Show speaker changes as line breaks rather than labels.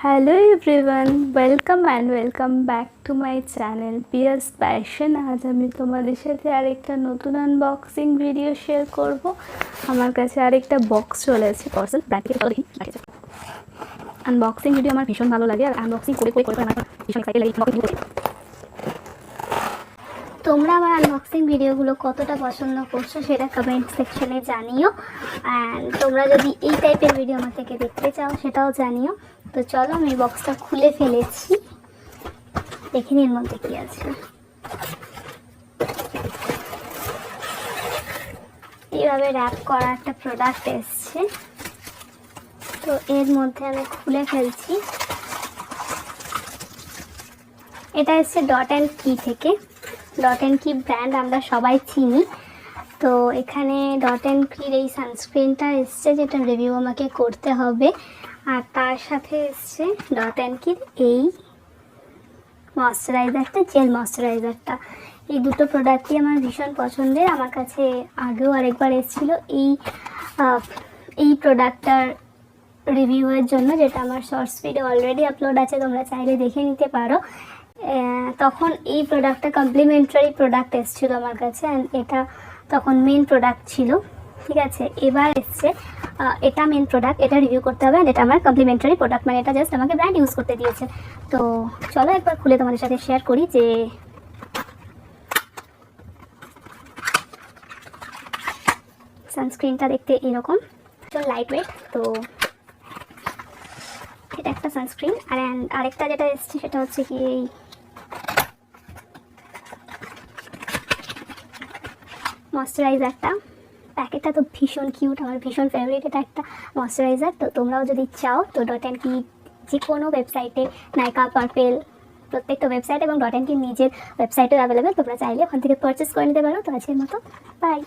Hello everyone, welcome back to my channel Piyas passion. আজ আমি তোমাদের সাথে আরেকটা নতুন আনবক্সিং ভিডিও শেয়ার করব। আমার কাছে আরেকটা বক্স চলে এসেছে পার্সেল আনবক্সিং ভিডিও আমার ভীষণ ভালো লাগে, আর আনবক্সিং করে আমার ভীষণ এক্সাইটেড লাগে।
তোমরা আমার আনবক্সিং ভিডিওগুলো কতটা পছন্দ করছো সেটা কমেন্ট সেকশনে জানিও, অ্যান্ড তোমরা যদি এই টাইপের ভিডিও আমার থেকে দেখতে চাও সেটাও জানিও। তো চলো আমি বক্সটা খুলে ফেলেছি, দেখে নিন এর মধ্যে কী আছে। এইভাবে র্যাপ করা একটা প্রোডাক্ট এসছে, তো এর মধ্যে আমি খুলে ফেলছি। এটা এসছে ডট অ্যান্ড কি থেকে। ডট অ্যান্ড কি ব্র্যান্ড আমরা সবাই চিনি। তো এখানে ডট অ্যান্ড কির এই সানস্ক্রিনটা এসছে, যেটা রিভিউ আমাকে করতে হবে। আর তার সাথে এসছে ডট অ্যান্ড কির এই ময়শ্চারাইজারটা, জেল ময়শ্চারাইজারটা। এই দুটো প্রোডাক্টই আমার ভীষণ পছন্দের। আমার কাছে আগেও আরেকবার এসেছিলো এই প্রোডাক্টটার রিভিউয়ের জন্য, যেটা আমার শর্টস ভিডিও অলরেডি আপলোড আছে, তোমরা চাইলে দেখে নিতে পারো। তখন এই প্রোডাক্টটা কমপ্লিমেন্টারি প্রোডাক্ট এসেছিলো আমার কাছে, অ্যান্ড এটা তখন মেন প্রোডাক্ট ছিল। ঠিক আছে, এবার এসছে এটা মেন প্রোডাক্ট, এটা রিভিউ করতে হবে, আর এটা আমার কমপ্লিমেন্টারি প্রোডাক্ট, মানে এটা জাস্ট আমাকে ব্র্যান্ড ইউজ করতে দিয়েছে। তো চলো একবার খুলে তোমাদের সাথে শেয়ার করি যে সানস্ক্রিনটা দেখতে এরকম লাইট ওয়েট। তো এটা একটা সানস্ক্রিন, আর আরেকটা যেটা এসছে সেটা হচ্ছে কি এই ময়শ্চারাইজারটা। প্যাকেটটা তো ভীষণ কিউট, আমার ভীষণ ফেভারিট এটা একটা ময়শ্চারাইজার। তো তোমরাও যদি চাও তো ডট অ্যান্ড কি যে কোনো ওয়েবসাইটে, নাইকা, পার্পেল, প্রত্যেকটা ওয়েবসাইট এবং ডট অ্যান্ড কি নিজের ওয়েবসাইটেও অ্যাভেলেবেল, তোমরা চাইলে ওখান থেকে পারচেস করে নিতে পারো। তো আজকের মতো বাই।